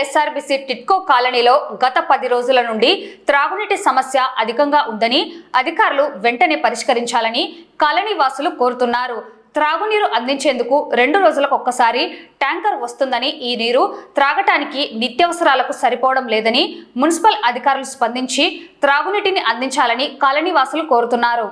SRBC TIDCO కాలనీలో గత 10 రోజుల నుండి త్రాగునీటి సమస్య అధికంగా ఉందని అధికారులు వెంటనే పరిష్కరించాలని కాలనీ వాసులు కోరుతున్నారు. త్రాగునీరు అందించేందుకు 2 రోజులకు ఒక్కసారి ట్యాంకర్ వస్తుందని, ఈ నీరు త్రాగటానికి నిత్యావసరాలకు సరిపోవడం లేదని మున్సిపల్ అధికారులు స్పందించి త్రాగునీటిని అందించాలని కాలనీ వాసులు కోరుతున్నారు.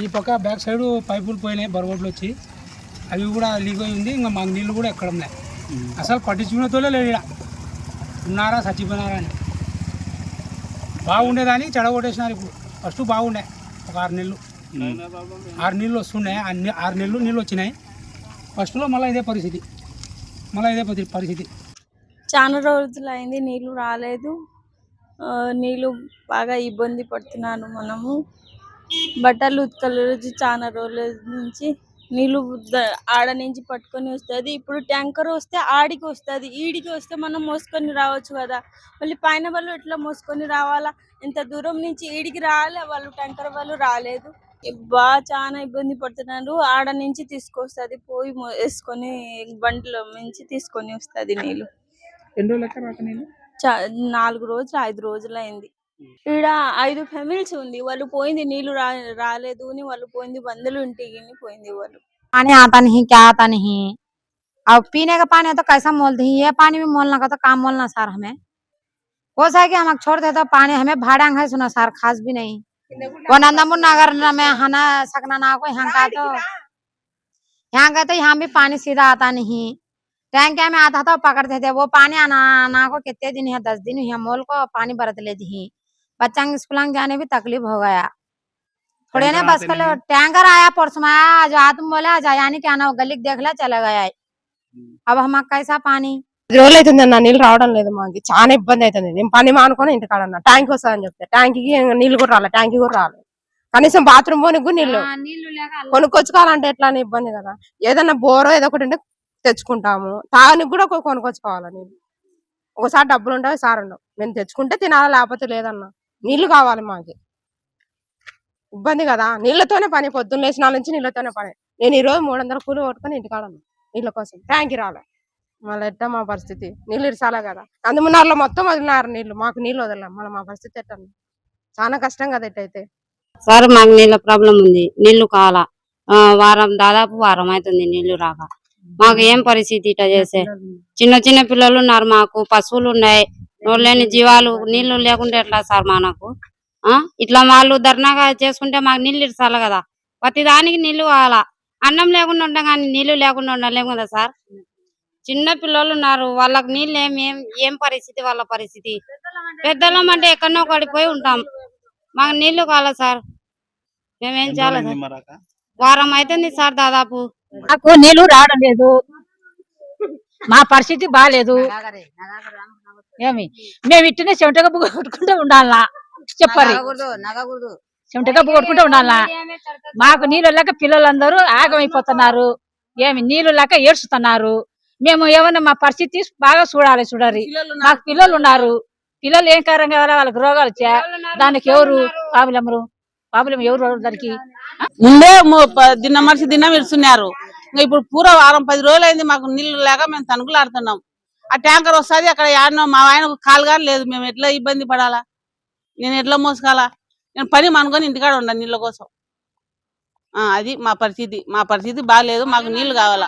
ఈ పక్క బ్యాక్ సైడ్ పైపులు పోయినాయి, బరగొడ్లు వచ్చి అవి కూడా లీక్ అయి ఉంది. ఇంకా మాకు నీళ్ళు కూడా ఎక్కడం లే, అసలు పట్టించుకునేతోలే లేదు. ఇక్కడ ఉన్నారా చచ్చిపోయినారా అని బాగుండేదాన్ని చెడగొట్టేసినారు. ఇప్పుడు ఫస్ట్ బాగుండే ఒక 6 నెలలు వస్తుండే, 6 నెలలు నీళ్ళు వచ్చినాయి. ఫస్ట్లో మళ్ళీ ఇదే పరిస్థితి. చాలా రోజులు అయింది, నీళ్ళు రాలేదు. నీళ్ళు బాగా ఇబ్బంది పడుతున్నాను. మనము బట్టలు ఉతకలేదు చాలా రోజుల నుంచి. నీళ్ళు ఆడ నుంచి పట్టుకొని వస్తుంది. ఇప్పుడు ట్యాంకర్ వస్తే ఆడికి వస్తుంది, ఈడికి వస్తే మనం మోసుకొని రావచ్చు కదా. మళ్ళీ పైన వాళ్ళు ఎట్లా మోసుకొని రావాలా? ఇంత దూరం నుంచి ఈడికి రాలే, వాళ్ళు ట్యాంకర్ వాళ్ళు రాలేదు. చాలా ఇబ్బంది పడుతున్నారు. ఆడ నుంచి తీసుకొస్తుంది, పోయి వేసుకొని బండిలో నుంచి తీసుకొని వస్తుంది నీళ్ళు. 4 రోజులు 5 రోజులు అయింది. ఈడ 5 ఫ్యామిలీస్ ఉంది, వాళ్ళు పోయింది నీళ్ళు రాలేదు అని వాళ్ళు పోయింది, బందులు ఇంటికి పోయింది వాళ్ళు. पानी आता नहीं, क्या आता नहीं। अब पीने का पानी है तो कैसा मोलते ही, ये पानी भी मोलना का तो काम मोलना सार हमें हो सके हम छोड़ दे तो पानी हमें भाड़ा है सुना सार खास भी नहीं। वो नंदापुर नगर में हना सकना ना को यहाँ का तो यहाँ गए तो यहाँ भी पानी सीधा आता नहीं। टैंक में आता था पकड़ते थे, वो पानी आना को कितने दिन है, 10 दिन है मोल को पानी बरत लेती ही। बच्चा स्कूल जाने भी तकलीफ हो गया थोड़े ने। बस कल टैंकर आया परसों आया, जो आदमी बोला यानी क्या ना गली देख ला चला गया। अब हम कैसा पानी రోజులు అవుతుందన్న నీళ్ళు రావడం లేదు. మాకు చాలా ఇబ్బంది అవుతుంది. నేను పని మానుకొని ఇంటికాడన్నా ట్యాంక్ వస్తుందని చెప్తే ట్యాంక్కి నీళ్ళు కూడా రాలేదు, ట్యాంక్ కూడా రాలేదు. కనీసం బాత్రూమ్ పోనికి నీళ్ళు కొనుక్కొచ్చుకోవాలంటే ఎట్లా అని ఇబ్బంది కదా. ఏదన్నా బోరో ఏదో ఒకటి ఉంటే తెచ్చుకుంటాము, తాగనికి కూడా కొనుక్కొచ్చుకోవాలి నీళ్ళు. ఒకసారి డబ్బులు ఉంటాయి, సార్ ఉండవు. మేము తెచ్చుకుంటే తినాలా, లేకపోతే లేదన్నా. నీళ్లు కావాలి మాకు, ఇబ్బంది కదా. నీళ్లతోనే పని, పొద్దున్న లేచిన నుంచి నీళ్లతోనే పని. నేను ఈ రోజు 300 కూలి కొట్టుకొని ఇంటికాడన్నా నీళ్ళ కోసం. ట్యాంక్ రాలే, మళ్ళీ ఎట్టా మా పరిస్థితి? నీళ్ళు ఇరసాలా కదా. అందుమున్నారులో మొత్తం వదిలినారు నీళ్లు, మాకు నీళ్ళు వదలం. మళ్ళీ మా పరిస్థితి ఎట్టా? చాలా కష్టం కదా ఎట్టయితే. సార్ మాకు నీళ్ళ ప్రాబ్లం ఉంది, నీళ్లు కావాలా. దాదాపు వారం అవుతుంది నీళ్లు రాక. మాకు ఏం పరిస్థితి ఇట్లా చేసే? చిన్న పిల్లలు ఉన్నారు, మాకు పశువులు ఉన్నాయి, నోళ్ళని జీవాలు. నీళ్లు లేకుంటే ఎట్లా సార్? మనకు ఇట్లా వాళ్ళు ధర్నాగా చేసుకుంటే మాకు నీళ్ళు ఇస్తాలి కదా, ప్రతి దానికి నీళ్లు కావాలా. అన్నం లేకుండా ఉంటాం కానీ నీళ్లు లేకుండా ఉండలేము కదా సార్. చిన్న పిల్లలు ఉన్నారు, వాళ్ళకి నీళ్ళు ఏం పరిస్థితి వాళ్ళ పరిస్థితి. పెద్దలం అంటే ఎక్కడో పడిపోయి ఉంటాం, మాకు నీళ్లు కావాలా సార్. మేమేం చేయాలి సార్? వారం అవుతుంది సార్ దాదాపు. మాకు నీళ్లు రావడం లేదు, మా పరిస్థితి బాగాలేదు. ఏమి మేము ఇట్టనే చెమటగా కొట్టుకుంటూ ఉండాలా చెప్పారు, చెమటగా కొట్టుకుంటూ ఉండాలా. మాకు నీళ్ళు లేక పిల్లలందరూ ఆగమైపోతున్నారు, ఏమి నీళ్లు లేక ఏడ్చుతున్నారు. మేము ఏమన్నా మా పరిస్థితి బాగా చూడాలి. మాకు పిల్లలు ఉన్నారు, పిల్లలు ఏం కారణంగా వాళ్ళకి రోగాలు వచ్చా, దానికి ఎవరు ప్రాబ్లం ఎవరు దానికి? ముందే దిన్న మనిషి దినం ఇస్తున్నారు. ఇప్పుడు పూర వారం 10 రోజులు అయింది మాకు నీళ్లు లేక మేము తనుకులాడుతున్నాం. ఆ ట్యాంకర్ వస్తుంది, అక్కడ ఆడనో మా ఆయనకు కాలు కానీ లేదు. మేము ఎట్లా ఇబ్బంది పడాలా, నేను ఎట్లా మోసుకోవాలా? నేను పని మానుకొని ఇంటికాడ ఉండాలి నీళ్ళ కోసం. అది మా పరిస్థితి బాగాలేదు, మాకు నీళ్లు కావాలా.